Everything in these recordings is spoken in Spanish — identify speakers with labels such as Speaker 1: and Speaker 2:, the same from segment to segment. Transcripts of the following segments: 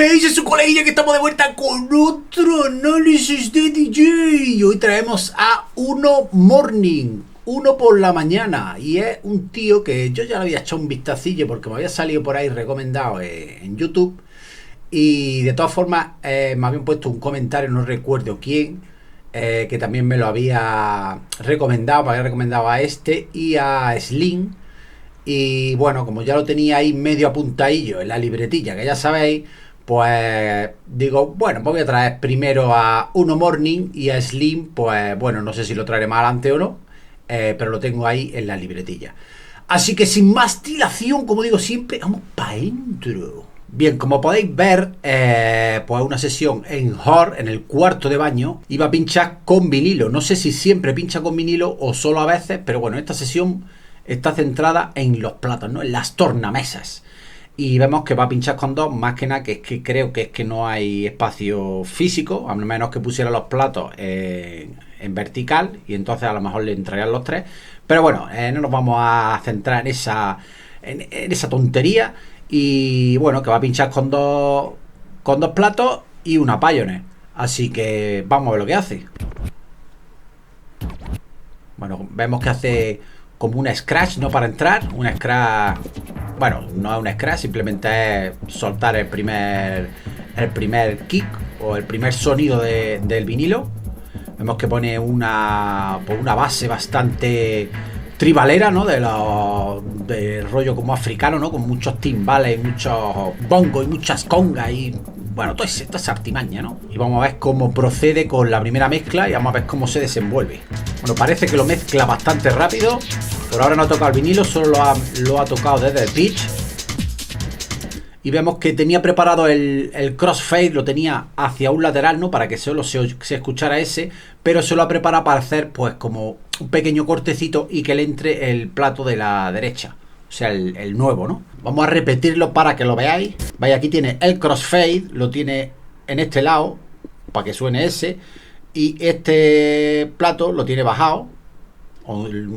Speaker 1: ¿Qué dice su coleguilla que estamos de vuelta con otro análisis de DJ? Y hoy traemos a Uno Morning, uno por la mañana. Y es un tío que yo ya le había echado un vistacillo porque me había salido por ahí recomendado en YouTube. Y de todas formas me habían puesto un comentario, no recuerdo quién, que también me lo había recomendado. Me había recomendado a este y a Slim. Y bueno, como ya lo tenía ahí medio apuntadillo en la libretilla, que ya sabéis, pues digo, bueno, pues voy a traer primero a Uno Morning y a Slim, pues bueno, no sé si lo traeré más adelante o no, pero lo tengo ahí en la libretilla. Así que sin más dilación, como digo siempre, vamos para adentro. Bien, como podéis ver, pues una sesión en HOR, en el cuarto de baño, iba a pinchar con vinilo. No sé si siempre pincha con vinilo o solo a veces, pero bueno, esta sesión está centrada en los platos, ¿no? En las tornamesas. Y vemos que va a pinchar con dos, más que nada que es que creo que es que no hay espacio físico, a menos que pusiera los platos en vertical, y entonces a lo mejor le entrarían los tres. Pero bueno, no nos vamos a centrar en esa tontería. Y bueno, que va a pinchar con dos platos y una Pioneer. Así que vamos a ver lo que hace. Bueno, vemos que hace como una scratch, no para entrar, una scratch. Bueno, no es una scratch, simplemente es soltar el primer kick o el primer sonido del vinilo. Vemos que pone una base bastante tribalera, ¿no? De rollo como africano, ¿no? Con muchos timbales, muchos bongos y muchas congas y bueno, toda esa artimaña, ¿no? Y vamos a ver cómo procede con la primera mezcla y vamos a ver cómo se desenvuelve. Bueno, parece que lo mezcla bastante rápido. Por ahora no ha tocado el vinilo, solo lo ha tocado desde el pitch. Y vemos que tenía preparado el crossfade, lo tenía hacia un lateral, ¿no? Para que solo se escuchara ese, pero se lo ha preparado para hacer pues como un pequeño cortecito y que le entre el plato de la derecha. O sea, el nuevo, ¿no? Vamos a repetirlo para que lo veáis. Vaya, aquí tiene el crossfade, lo tiene en este lado, para que suene ese. Y este plato lo tiene bajado.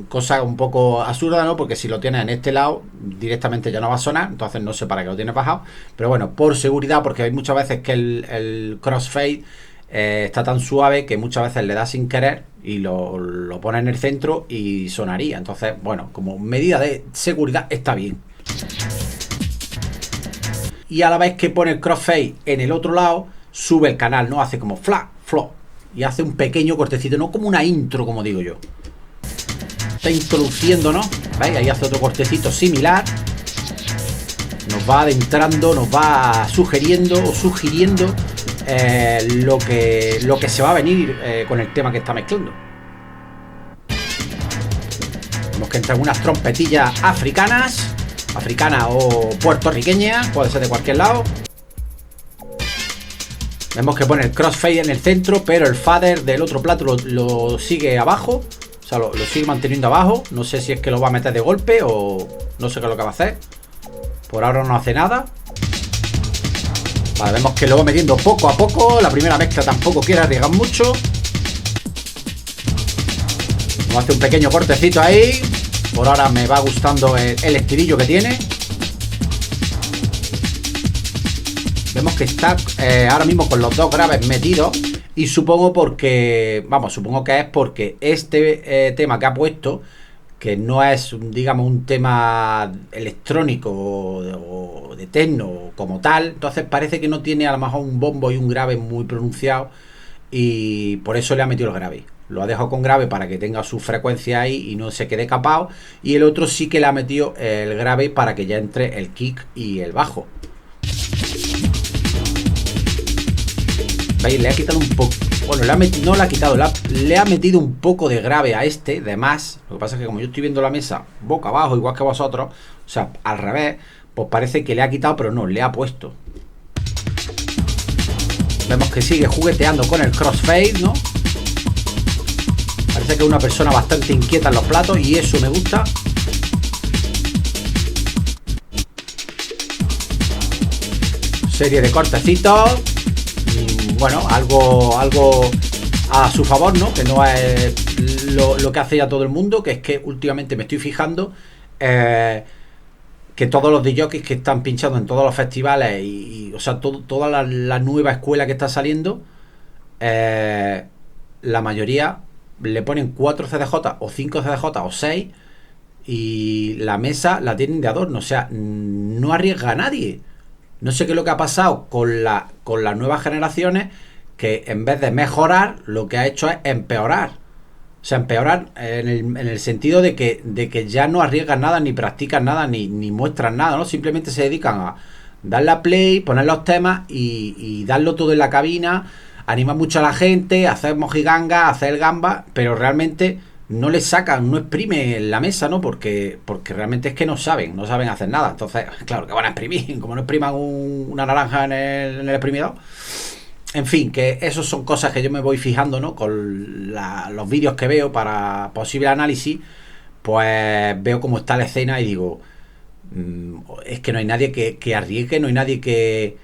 Speaker 1: Cosa un poco absurda, ¿no? Porque si lo tienes en este lado, directamente ya no va a sonar. Entonces no sé para qué lo tienes bajado. Pero bueno, por seguridad, porque hay muchas veces que el crossfade está tan suave que muchas veces le da sin querer y lo pone en el centro y sonaría. Entonces, bueno, como medida de seguridad está bien. Y a la vez que pone el crossfade en el otro lado, sube el canal, ¿no? Hace como fla, flop. Y hace un pequeño cortecito, no como una intro, como digo yo. Está introduciendo, ¿no? ¿Veis? Ahí hace otro cortecito similar. Nos va adentrando, nos va sugiriendo lo que se va a venir con el tema que está mezclando. Vemos que entran unas trompetillas africanas o puertorriqueñas, puede ser de cualquier lado. Vemos que pone el crossfade en el centro, pero el fader del otro plato lo sigue abajo. O sea, lo sigue manteniendo abajo. No sé si es que lo va a meter de golpe o no sé qué es lo que va a hacer. Por ahora no hace nada. Vale, vemos que lo va metiendo poco a poco. La primera mezcla tampoco quiere arriesgar mucho. Vamos a hacer un pequeño cortecito ahí. Por ahora me va gustando el estilillo que tiene. Vemos que está ahora mismo con los dos graves metidos. Y supongo supongo que es porque este tema que ha puesto, que no es, digamos, un tema electrónico o de techno como tal, entonces parece que no tiene a lo mejor un bombo y un grave muy pronunciado y por eso le ha metido el grave. Lo ha dejado con grave para que tenga su frecuencia ahí y no se quede capado, y el otro sí que le ha metido el grave para que ya entre el kick y el bajo. ¿Veis? Le ha quitado un poco. Bueno, no le ha quitado, le ha metido un poco de grave a este, de más. Lo que pasa es que como yo estoy viendo la mesa boca abajo, igual que vosotros, o sea, al revés, pues parece que le ha quitado, pero no, le ha puesto. Vemos que sigue jugueteando con el crossfade, ¿no? Parece que es una persona bastante inquieta en los platos y eso me gusta. Serie de cortecitos. Bueno, algo a su favor, ¿no? Que no es lo que hace ya todo el mundo, que es que últimamente me estoy fijando que todos los DJs que están pinchando en todos los festivales o sea, toda la nueva escuela que está saliendo, la mayoría le ponen 4 CDJ o 5 CDJ o 6 y la mesa la tienen de adorno. O sea, no arriesga a nadie. No sé qué es lo que ha pasado con las nuevas generaciones, que en vez de mejorar, lo que ha hecho es empeorar. O sea, empeorar en el sentido de que ya no arriesgan nada, ni practican nada, ni muestran nada, ¿no? Simplemente se dedican a darle a play, poner los temas y darlo todo en la cabina, animar mucho a la gente, hacer mojiganga, hacer gamba, pero realmente no le sacan, no exprimen la mesa, ¿no? Porque realmente es que no saben hacer nada. Entonces, claro, que van a exprimir, como no expriman una naranja en el exprimidor. En fin, que esos son cosas que yo me voy fijando, ¿no? Con los vídeos que veo para posible análisis, pues veo cómo está la escena y digo, es que no hay nadie que arriesgue, no hay nadie que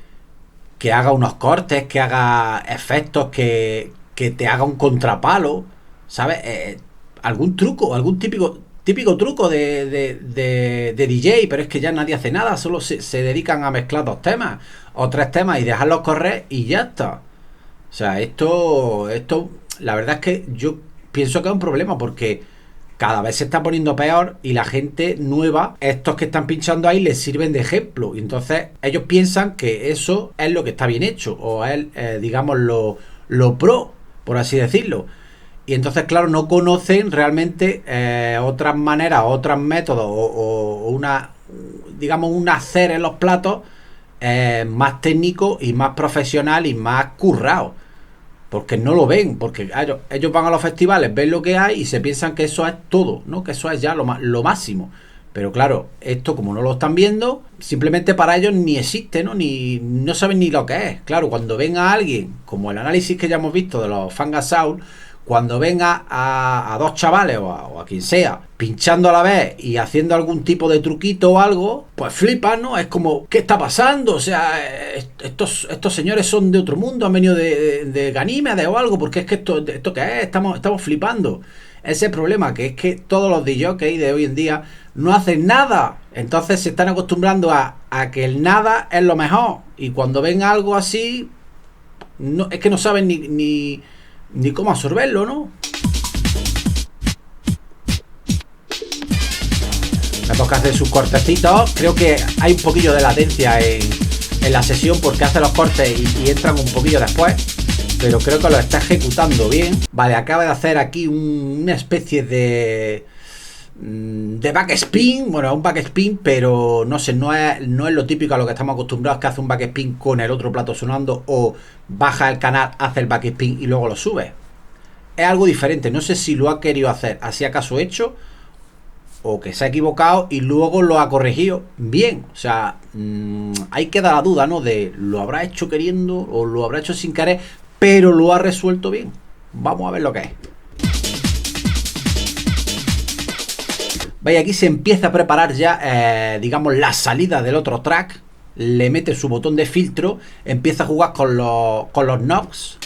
Speaker 1: haga unos cortes, que haga efectos, que te haga un contrapalo, ¿sabes? Algún truco, algún típico truco de DJ, pero es que ya nadie hace nada, solo se dedican a mezclar 2 temas o 3 temas y dejarlos correr y ya está. O sea, esto la verdad es que yo pienso que es un problema, porque cada vez se está poniendo peor y la gente nueva, estos que están pinchando ahí, les sirven de ejemplo, y entonces ellos piensan que eso es lo que está bien hecho, o es, digamos, lo pro, por así decirlo. Y entonces, claro, no conocen realmente otras maneras, otros métodos o digamos, un hacer en los platos más técnico y más profesional y más currado. Porque no lo ven, porque ellos van a los festivales, ven lo que hay y se piensan que eso es todo, ¿no? Que eso es ya lo máximo. Pero claro, esto como no lo están viendo, simplemente para ellos ni existe, ¿no? No saben ni lo que es. Claro, cuando ven a alguien, como el análisis que ya hemos visto de los Fangasaur, cuando venga a 2 chavales o a quien sea pinchando a la vez y haciendo algún tipo de truquito o algo, pues flipan, ¿no? Es como, ¿qué está pasando? O sea, estos señores son de otro mundo, han venido de Ganímedes o algo, porque es que esto ¿qué es? Estamos flipando. Ese es el problema, que es que todos los DJs de hoy en día no hacen nada. Entonces se están acostumbrando a que el nada es lo mejor. Y cuando ven algo así, no, es que no saben ni cómo absorberlo, ¿no? Vemos que hace sus cortecitos. Creo que hay un poquillo de latencia en la sesión, porque hace los cortes y entran un poquillo después, pero creo que lo está ejecutando bien. Vale, acaba de hacer aquí una especie de backspin. Bueno, un backspin, pero no sé, no es lo típico a lo que estamos acostumbrados, que hace un backspin con el otro plato sonando, o baja el canal, hace el backspin y luego lo sube. Es algo diferente. No sé si lo ha querido hacer así acaso hecho, o que se ha equivocado y luego lo ha corregido bien. O sea, hay que dar la duda, ¿no? De lo habrá hecho queriendo o lo habrá hecho sin querer, pero lo ha resuelto bien. Vamos a ver lo que es. Veis, aquí se empieza a preparar ya, digamos, la salida del otro track. Le mete su botón de filtro, empieza a jugar con los knobs.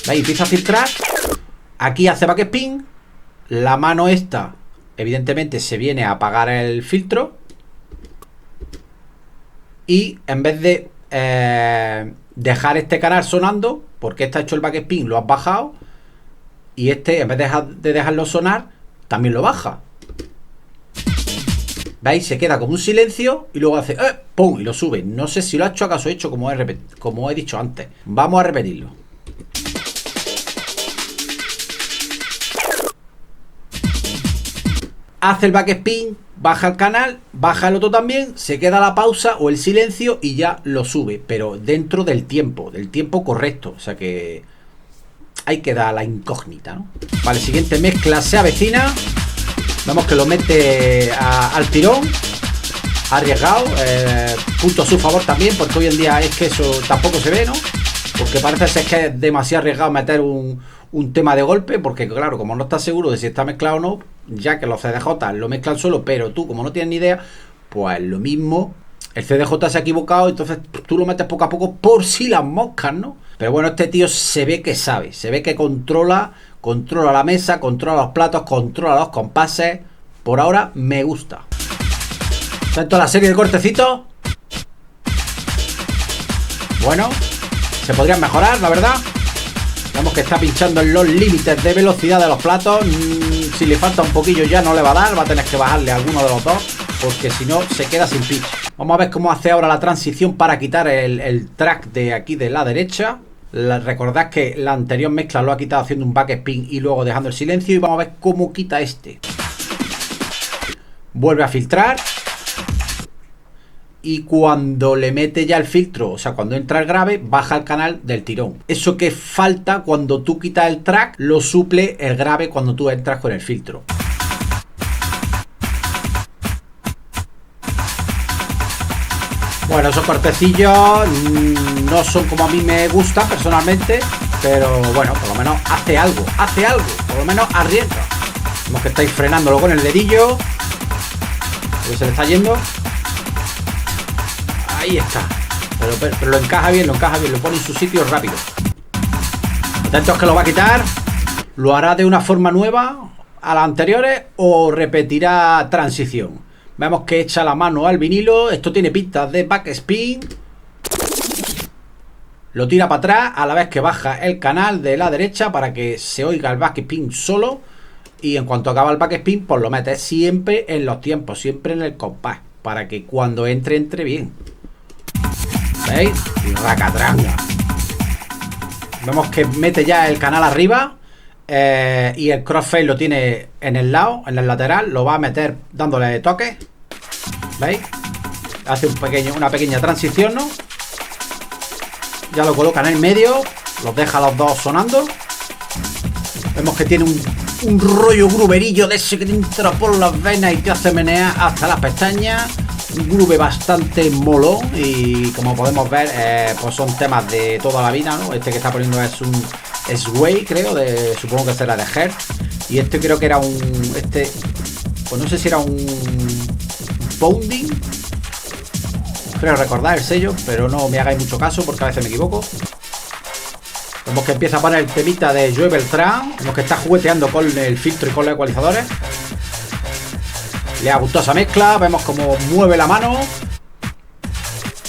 Speaker 1: ¿Veis? Empieza a filtrar. Aquí hace backspin. La mano esta, evidentemente, se viene a apagar el filtro. Y en vez de dejar este canal sonando, porque este ha hecho el backspin, lo has bajado, y este, en vez de dejarlo sonar, también lo baja. ¿Veis? Se queda como un silencio y luego hace ¡pum! Y lo sube. No sé si lo ha hecho acaso hecho como he dicho antes. Vamos a repetirlo. Hace el backspin, baja el canal, baja el otro también, se queda la pausa o el silencio y ya lo sube, pero dentro del tiempo correcto. O sea que hay que dar la incógnita, ¿no? Vale, siguiente mezcla se avecina. Vemos que lo mete al tirón, arriesgado, punto a su favor también, porque hoy en día es que eso tampoco se ve, ¿no? Porque parece ser que es demasiado arriesgado meter un tema de golpe, porque claro, como no estás seguro de si está mezclado o no, ya que los CDJ lo mezclan solo, pero tú como no tienes ni idea, pues lo mismo, el CDJ se ha equivocado, entonces tú lo metes poco a poco por si las moscas, ¿no? Pero bueno, este tío se ve que sabe, se ve que controla la mesa, controla los platos, controla los compases. Por ahora me gusta. Tanto la serie de cortecitos. Bueno, se podrían mejorar, la verdad. Vemos que está pinchando en los límites de velocidad de los platos. Si le falta un poquillo ya no le va a dar. Va a tener que bajarle a alguno de los dos, porque si no se queda sin pitch. Vamos a ver cómo hace ahora la transición para quitar el track de aquí de la derecha. Recordad que la anterior mezcla lo ha quitado haciendo un backspin y luego dejando el silencio. Y vamos a ver cómo quita este. Vuelve a filtrar. Y cuando le mete ya el filtro, o sea, cuando entra el grave, baja el canal del tirón. Eso que falta cuando tú quitas el track, lo suple el grave cuando tú entras con el filtro. Bueno, esos cortecillos no son como a mí me gustan personalmente, pero bueno, por lo menos hace algo, por lo menos arriesga. Vemos que estáis frenándolo con el dedillo, porque se le está yendo. Ahí está, pero lo encaja bien, lo pone en su sitio rápido. Atentos que lo va a quitar. Lo hará de una forma nueva a las anteriores o repetirá transición. Vemos que echa la mano al vinilo. Esto tiene pistas de backspin. Lo tira para atrás a la vez que baja el canal de la derecha para que se oiga el backspin solo. Y en cuanto acaba el backspin, pues lo metes siempre en los tiempos, siempre en el compás, para que cuando entre bien. ¿Veis? Y racatranga. Vemos que mete ya el canal arriba. Y el crossfade lo tiene en el lado, en el lateral. Lo va a meter dándole toques. ¿Veis? Hace una pequeña transición, ¿no? Ya lo coloca en el medio. Los deja los dos sonando. Vemos que tiene un rollo gruberillo de ese que te entra por las venas y te hace menear hasta las pestañas. Un groove bastante molón. Y como podemos ver, pues son temas de toda la vida, ¿no? Este que está poniendo es un Sway, creo, supongo que será de Hertz. Y este creo que era pues no sé si era un Pounding, creo recordar el sello, pero no me hagáis mucho caso porque a veces me equivoco. Vemos que empieza a poner el temita de Joe Beltrán. Vemos que está jugueteando con el filtro y con los ecualizadores. Le ha gustado esa mezcla. Vemos cómo mueve la mano.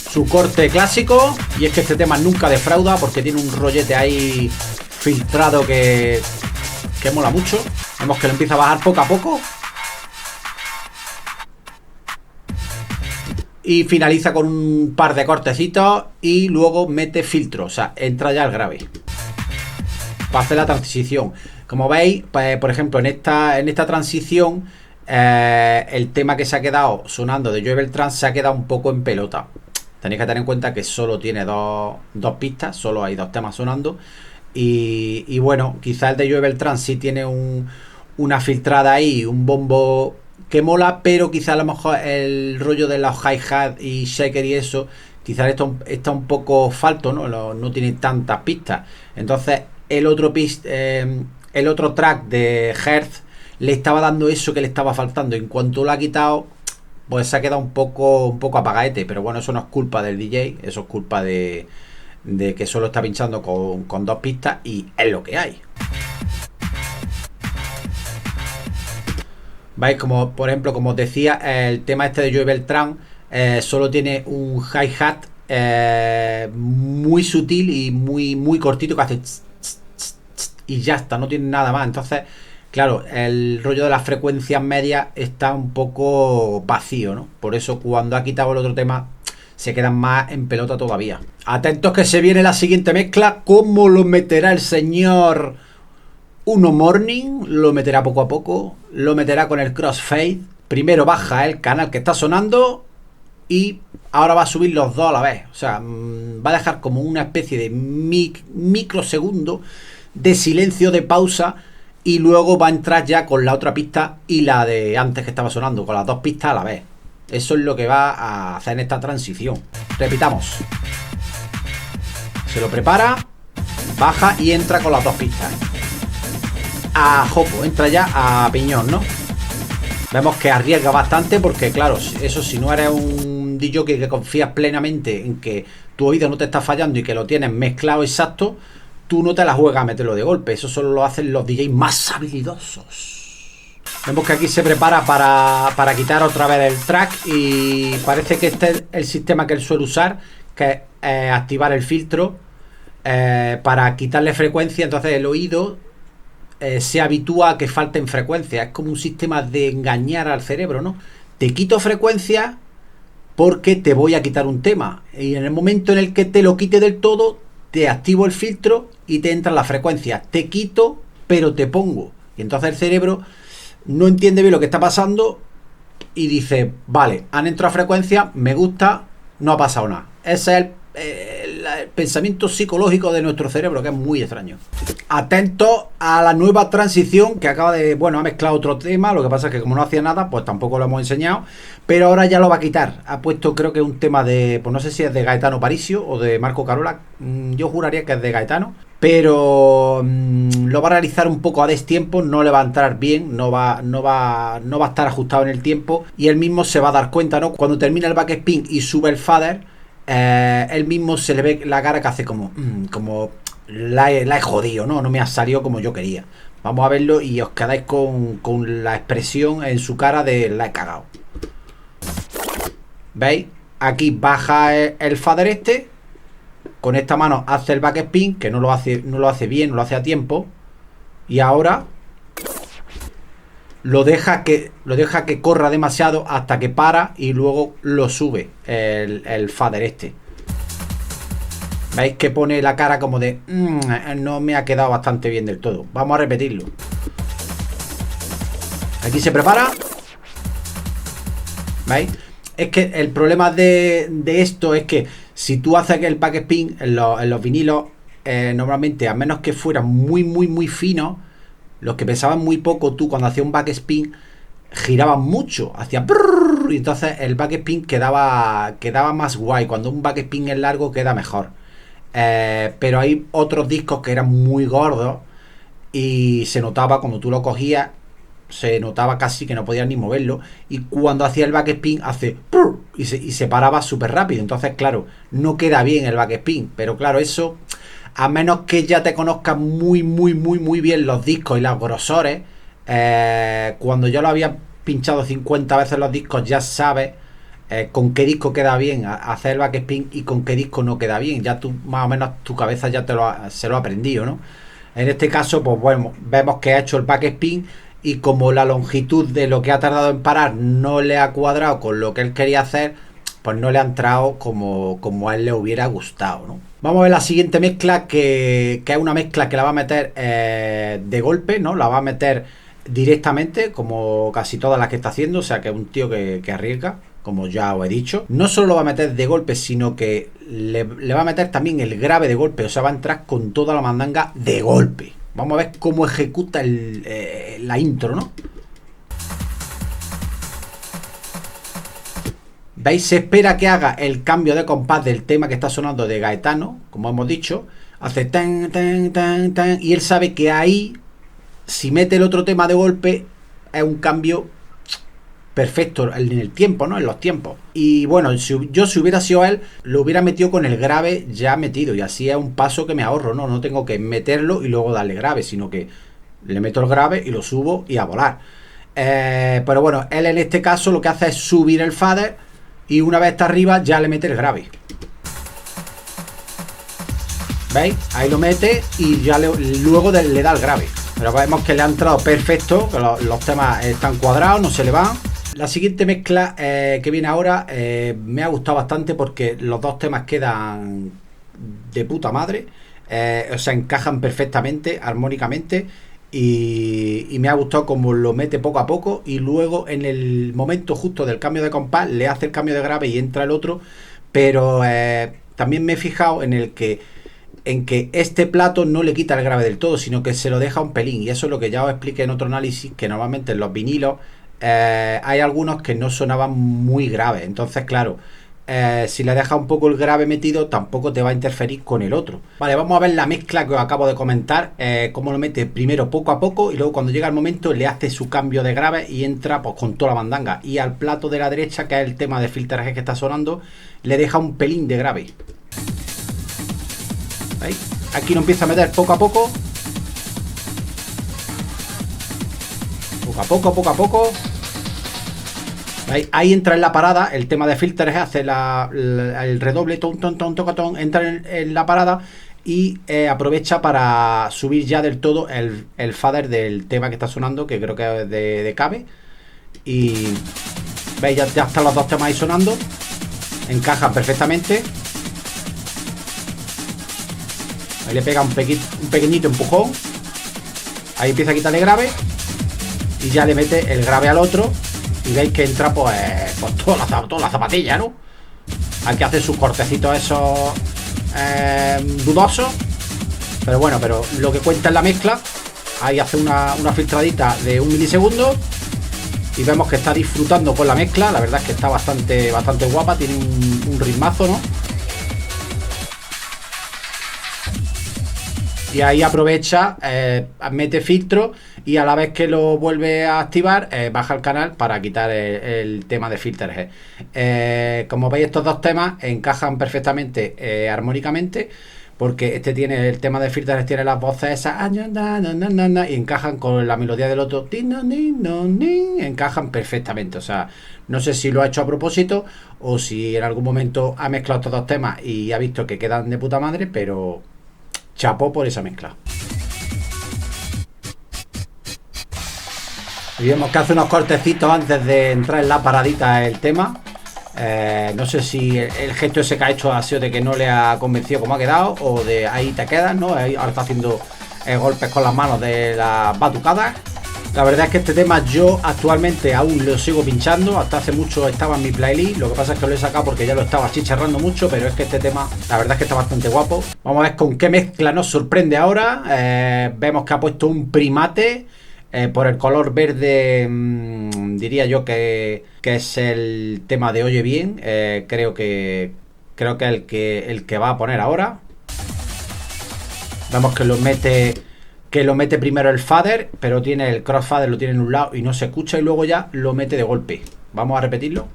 Speaker 1: Su corte clásico. Y es que este tema nunca defrauda porque tiene un rollete ahí filtrado que mola mucho. Vemos que lo empieza a bajar poco a poco. Y finaliza con un par de cortecitos. Y luego mete filtro. O sea, entra ya el grave para hacer la transición. Como veis, pues, por ejemplo, en esta transición, el tema que se ha quedado sonando de Joe Beltrán se ha quedado un poco en pelota. Tenéis que tener en cuenta que solo tiene dos pistas, solo hay dos temas sonando. Y bueno, quizás el de Joe Beltrán sí tiene una filtrada ahí, un bombo que mola, pero quizás a lo mejor el rollo de los hi-hat y shaker y eso, quizás esto está un poco falto, ¿no? No tiene tantas pistas. Entonces el otro track de Hertz le estaba dando eso que le estaba faltando. En cuanto lo ha quitado, pues se ha quedado un poco apagadete. Pero bueno, eso no es culpa del DJ, eso es culpa de que solo está pinchando con dos pistas y es lo que hay. ¿Veis? Como por ejemplo, como os decía, el tema este de Joe Beltrán solo tiene un hi-hat muy sutil y muy cortito que hace y ya está, no tiene nada más. Entonces, claro, el rollo de las frecuencias medias está un poco vacío, ¿no? Por eso cuando ha quitado el otro tema se quedan más en pelota todavía. Atentos que se viene la siguiente mezcla. ¿Cómo lo meterá el señor Uno Morning? Lo meterá poco a poco. Lo meterá con el crossfade. Primero baja el canal que está sonando y ahora va a subir los dos a la vez. O sea, va a dejar como una especie de microsegundo de silencio, de pausa, y luego va a entrar ya con la otra pista y la de antes que estaba sonando, con las dos pistas a la vez. Eso es lo que va a hacer en esta transición. Repitamos. Se lo prepara, baja y entra con las dos pistas. A jopo, entra ya a piñón, ¿no? Vemos que arriesga bastante porque, claro, eso si no eres un DJ que confías plenamente en que tu oído no te está fallando y que lo tienes mezclado exacto, tú no te la juegas a meterlo de golpe. Eso solo lo hacen los DJs más habilidosos. Vemos que aquí se prepara para quitar otra vez el track y parece que este es el sistema que él suele usar, que es activar el filtro para quitarle frecuencia. Entonces el oído se habitúa a que falten frecuencias. Es como un sistema de engañar al cerebro, ¿no? Te quito frecuencia porque te voy a quitar un tema. Y en el momento en el que te lo quite del todo, te activo el filtro y te entra la frecuencia. Te quito, pero te pongo. Y entonces el cerebro no entiende bien lo que está pasando y dice, vale, han entrado frecuencias, me gusta, no ha pasado nada. Ese es el pensamiento psicológico de nuestro cerebro, que es muy extraño. Atentos a la nueva transición que acaba de... Bueno, ha mezclado otro tema, lo que pasa es que como no hacía nada, pues tampoco lo hemos enseñado, pero ahora ya lo va a quitar. Ha puesto, creo que un tema de... Pues no sé si es de Gaetano Aparicio o de Marco Carola, yo juraría que es de Gaetano, pero lo va a realizar un poco a destiempo, no le va a entrar bien, no va a estar ajustado en el tiempo, y él mismo se va a dar cuenta, ¿no? Cuando termina el backspin y sube el fader, él mismo se le ve la cara que hace como la he jodido, no me ha salido como yo quería. Vamos a verlo y os quedáis con la expresión en su cara de la he cagado. ¿Veis? Aquí baja el fader este, con esta mano hace el backspin, que no lo hace bien, no lo hace a tiempo, y ahora lo deja que corra demasiado hasta que para y luego lo sube el fader este. ¿Veis que pone la cara como de no me ha quedado bastante bien del todo? Vamos a repetirlo. Aquí se prepara. ¿Veis? Es que el problema de esto es que si tú haces el backspin en los vinilos, normalmente, a menos que fueran muy finos, los que pesaban muy poco, tú cuando hacías un backspin giraban mucho, hacía brrr, y entonces el backspin quedaba más guay. Cuando un backspin es largo queda mejor. Pero hay otros discos que eran muy gordos y se notaba cuando tú lo cogías, se notaba casi que no podías ni moverlo, y cuando hacía el backspin hace brrr, y se paraba súper rápido. Entonces claro, no queda bien el backspin, pero claro, eso, a menos que ya te conozcas muy bien los discos y los grosores, cuando yo lo había pinchado 50 veces los discos, ya sabes con qué disco queda bien hacer el backspin y con qué disco no queda bien. Ya tú, más o menos, tu cabeza ya se lo ha aprendido, ¿no? En este caso, pues bueno, vemos que ha hecho el backspin y como la longitud de lo que ha tardado en parar no le ha cuadrado con lo que él quería hacer, pues no le ha entrado como a él le hubiera gustado, ¿no? Vamos a ver la siguiente mezcla, que es una mezcla que la va a meter de golpe, ¿no? La va a meter directamente, como casi todas las que está haciendo. O sea, que es un tío que arriesga, como ya os he dicho. No solo lo va a meter de golpe, sino que le va a meter también el grave de golpe. O sea, va a entrar con toda la mandanga de golpe. Vamos a ver cómo ejecuta la intro, ¿no? ¿Veis? Se espera que haga el cambio de compás del tema que está sonando de Gaetano, como hemos dicho. Hace tan, tan, tan, tan. Y él sabe que ahí, si mete el otro tema de golpe, es un cambio perfecto en el tiempo, ¿no? En los tiempos. Y bueno, si hubiera sido él, lo hubiera metido con el grave ya metido. Y así es un paso que me ahorro, ¿no? No tengo que meterlo y luego darle grave, sino que le meto el grave y lo subo y a volar. Pero bueno, él en este caso lo que hace es subir el fader y una vez está arriba ya le mete el grave. ¿Veis? Ahí lo mete y ya luego le da el grave. Pero vemos que le ha entrado perfecto, que los temas están cuadrados, no se le van. La siguiente mezcla que viene ahora me ha gustado bastante porque los dos temas quedan de puta madre. O sea, encajan perfectamente, armónicamente. Y me ha gustado como lo mete poco a poco y luego en el momento justo del cambio de compás le hace el cambio de grave y entra el otro. Pero también me he fijado en que este plato no le quita el grave del todo, sino que se lo deja un pelín. Y eso es lo que ya os expliqué en otro análisis, que normalmente en los vinilos hay algunos que no sonaban muy graves. Entonces, claro, si le dejas un poco el grave metido, tampoco te va a interferir con el otro. Vale, vamos a ver la mezcla que os acabo de comentar, cómo lo mete primero poco a poco y luego cuando llega el momento le hace su cambio de grave y entra pues con toda la mandanga. Y al plato de la derecha, que es el tema de filtraje que está sonando, le deja un pelín de grave. ¿Veis? Aquí lo empieza a meter poco a poco. Poco a poco. Ahí entra en la parada. El tema de filters hace el redoble, tocatón, entra en la parada y aprovecha para subir ya del todo el fader del tema que está sonando, que creo que es de Cabe. Y veis, ya están los dos temas ahí sonando, encajan perfectamente. Ahí le pega un pequeñito empujón, ahí empieza a quitarle grave y ya le mete el grave al otro. Y veis que entra pues toda la zapatilla, ¿no? Hay que hacer sus cortecitos esos dudosos. Pero bueno, pero lo que cuenta es la mezcla. Ahí hace una filtradita de 1 milisegundo. Y vemos que está disfrutando con la mezcla. La verdad es que está bastante guapa. Tiene un ritmazo, ¿no? Y ahí aprovecha, mete filtro y a la vez que lo vuelve a activar, baja el canal para quitar el tema de filters. Como veis, estos dos temas encajan perfectamente armónicamente, porque este tiene el tema de filters, tiene las voces esas y encajan con la melodía del otro, encajan perfectamente. O sea, no sé si lo ha hecho a propósito o si en algún momento ha mezclado estos dos temas y ha visto que quedan de puta madre, pero chapó por esa mezcla. Y vemos que hace unos cortecitos antes de entrar en la paradita el tema. No sé si el gesto ese que ha hecho ha sido de que no le ha convencido como ha quedado, o de ahí te quedas, ¿no? Ahora está haciendo golpes con las manos de las batucadas. La verdad es que este tema yo actualmente aún lo sigo pinchando. Hasta hace mucho estaba en mi playlist. Lo que pasa es que lo he sacado porque ya lo estaba chicharrando mucho, pero es que este tema la verdad es que está bastante guapo. Vamos a ver con qué mezcla nos sorprende ahora. Vemos que ha puesto un primate por el color verde. Diría yo que es el tema de Oye Bien. Creo que el que va a poner ahora. Vemos que lo mete primero el fader, pero tiene el crossfader, lo tiene en un lado y no se escucha, y luego ya lo mete de golpe. Vamos a repetirlo.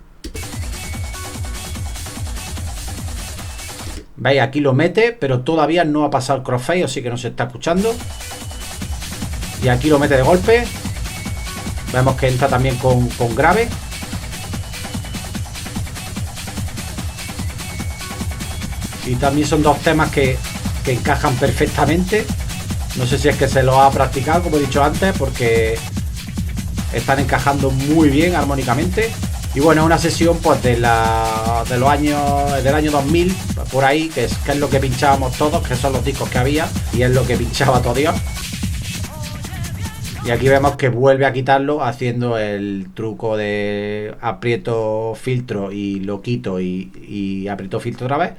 Speaker 1: Veis, aquí lo mete, pero todavía no ha pasado el crossfade, así que no se está escuchando. Y aquí lo mete de golpe. Vemos que entra también con grave. Y también son dos temas que encajan perfectamente. No sé si es que se lo ha practicado, como he dicho antes, porque están encajando muy bien armónicamente. Y bueno, una sesión pues del año 2000, por ahí, que es lo que pinchábamos todos, que son los discos que había, y es lo que pinchaba todo Dios. Y aquí vemos que vuelve a quitarlo haciendo el truco de aprieto filtro y lo quito y aprieto filtro otra vez.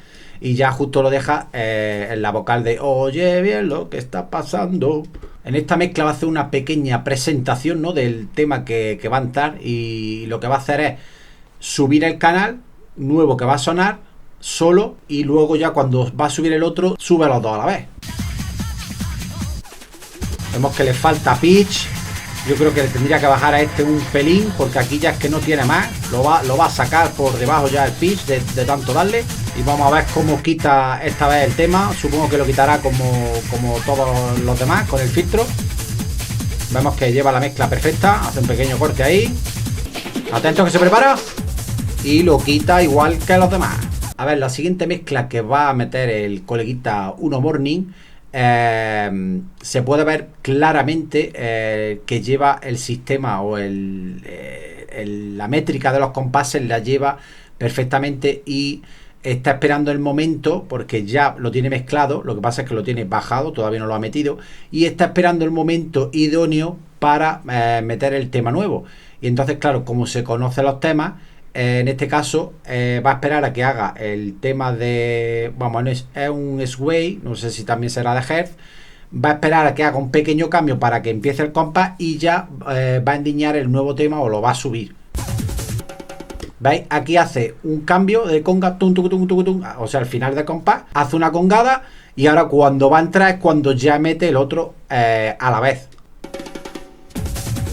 Speaker 1: Y ya justo lo deja en la vocal de Oye Bien lo que está pasando. En esta mezcla va a hacer una pequeña presentación, ¿no?, del tema que va a entrar. Y lo que va a hacer es subir el canal nuevo que va a sonar solo. Y luego ya cuando va a subir el otro, sube los dos a la vez. Vemos que le falta pitch. Yo creo que le tendría que bajar a este un pelín, porque aquí ya es que no tiene más. Lo va a sacar por debajo ya el pitch de tanto darle. Y vamos a ver cómo quita esta vez el tema. Supongo que lo quitará como todos los demás, con el filtro. Vemos que lleva la mezcla perfecta. Hace un pequeño corte ahí. Atento que se prepara. Y lo quita igual que los demás. A ver, la siguiente mezcla que va a meter el coleguita Uno Morning, se puede ver claramente que lleva el sistema o la métrica de los compases, la lleva perfectamente y está esperando el momento, porque ya lo tiene mezclado. Lo que pasa es que lo tiene bajado, todavía no lo ha metido, y está esperando el momento idóneo para meter el tema nuevo. Y entonces, claro, como se conocen los temas, en este caso va a esperar a que haga el tema de, vamos, es un sway, no sé si también será de hertz. Va a esperar a que haga un pequeño cambio para que empiece el compás y ya va a endiñar el nuevo tema o lo va a subir. ¿Veis? Aquí hace un cambio de conga, tum, tum, tum, tum, tum, o sea, al final del compás hace una congada, y ahora cuando va a entrar es cuando ya mete el otro a la vez.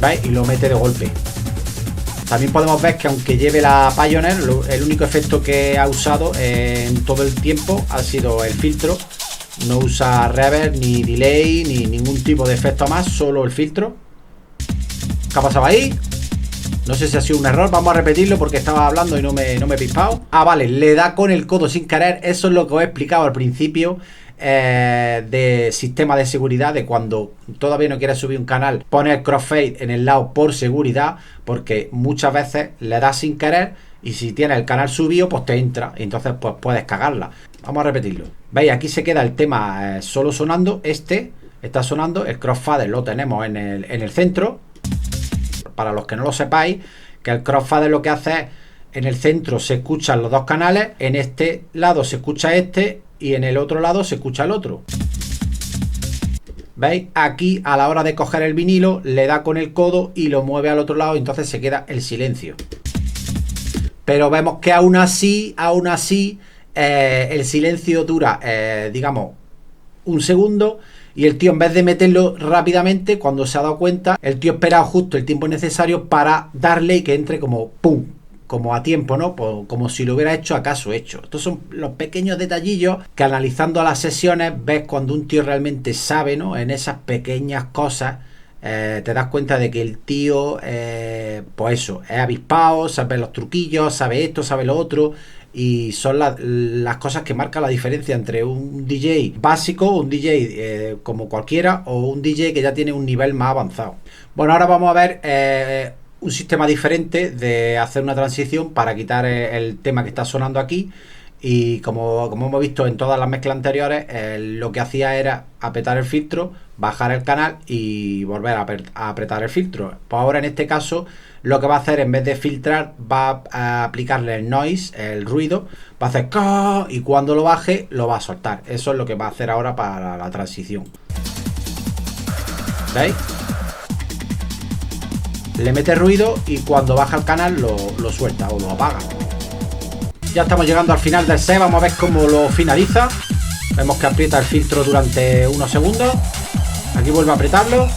Speaker 1: ¿Veis? Y lo mete de golpe. También podemos ver que aunque lleve la Pioneer, el único efecto que ha usado en todo el tiempo ha sido el filtro. No usa reverb, ni delay, ni ningún tipo de efecto más, solo el filtro. ¿Qué ha pasado ahí? No sé si ha sido un error, vamos a repetirlo porque estaba hablando y no me he pispado. Ah, vale, le da con el codo sin querer. Eso es lo que os he explicado al principio de sistema de seguridad, de cuando todavía no quieres subir un canal, poner crossfade en el lado por seguridad, porque muchas veces le das sin querer y si tienes el canal subido, pues te entra y entonces pues puedes cagarla. Vamos a repetirlo. ¿Veis? Aquí se queda el tema solo sonando. Este está sonando, el crossfader lo tenemos en el centro. Para los que no lo sepáis, que el crossfader lo que hace es, en el centro se escuchan los dos canales, en este lado se escucha este y en el otro lado se escucha el otro. ¿Veis? Aquí a la hora de coger el vinilo le da con el codo y lo mueve al otro lado y entonces se queda el silencio. Pero vemos que aún así el silencio dura, digamos, un segundo. Y el tío, en vez de meterlo rápidamente, cuando se ha dado cuenta, el tío espera justo el tiempo necesario para darle y que entre como ¡pum! Como a tiempo, ¿no? Pues como si lo hubiera hecho acaso hecho. Estos son los pequeños detallillos que, analizando a las sesiones, ves cuando un tío realmente sabe, ¿no? En esas pequeñas cosas te das cuenta de que el tío, pues eso, es avispado, sabe los truquillos, sabe esto, sabe lo otro. Y son las cosas que marcan la diferencia entre un DJ básico, un DJ como cualquiera, o un DJ que ya tiene un nivel más avanzado. Bueno, ahora vamos a ver un sistema diferente de hacer una transición para quitar el tema que está sonando aquí. Y como hemos visto en todas las mezclas anteriores, lo que hacía era apretar el filtro, bajar el canal y volver a apretar el filtro. Pues ahora en este caso lo que va a hacer, en vez de filtrar, va a aplicarle el noise, el ruido, va a hacer ¡ca! Y cuando lo baje lo va a soltar. Eso es lo que va a hacer ahora para la transición. ¿Veis? Le mete ruido y cuando baja el canal lo suelta o lo apaga. Ya estamos llegando al final del set, vamos a ver cómo lo finaliza. Vemos que aprieta el filtro durante unos segundos. Aquí vuelve a apretarlo.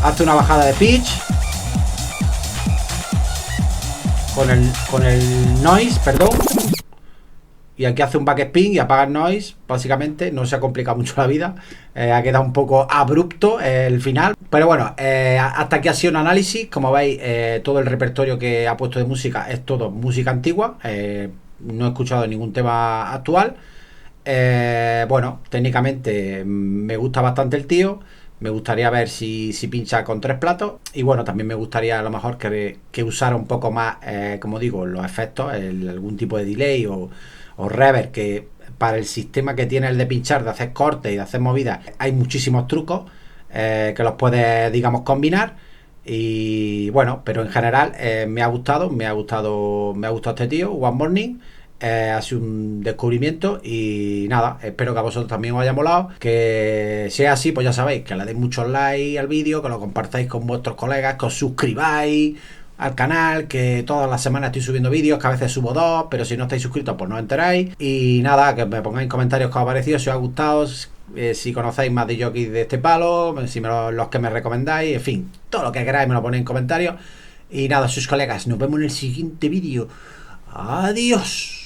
Speaker 1: Hace una bajada de pitch. Con el noise, perdón. Y aquí hace un backspin y apaga el noise. Básicamente no se ha complicado mucho la vida. Ha quedado un poco abrupto el final. Pero bueno, hasta aquí ha sido un análisis. Como veis, todo el repertorio que ha puesto de música es todo música antigua. No he escuchado ningún tema actual. Bueno, técnicamente me gusta bastante el tío. Me gustaría ver si pincha con 3 platos. Y bueno, también me gustaría a lo mejor que usara un poco más, como digo, los efectos, algún tipo de delay o reverb, que para el sistema que tiene el de pinchar, de hacer cortes y de hacer movidas, hay muchísimos trucos que los puedes, digamos, combinar. Y bueno, pero en general me ha gustado este tío, One Morning. Ha sido un descubrimiento y nada, espero que a vosotros también os haya molado. Que sea así, pues ya sabéis, que le deis muchos likes al vídeo, que lo compartáis con vuestros colegas, que os suscribáis al canal, que todas las semanas estoy subiendo vídeos, que a veces subo 2, pero si no estáis suscritos pues no os enteráis. Y nada, que me pongáis en comentarios qué os ha parecido, si os ha gustado, si conocéis más de jockeys de este palo, si los que me recomendáis, en fin, todo lo que queráis me lo ponéis en comentarios. Y nada, sus colegas, nos vemos en el siguiente vídeo. Adiós.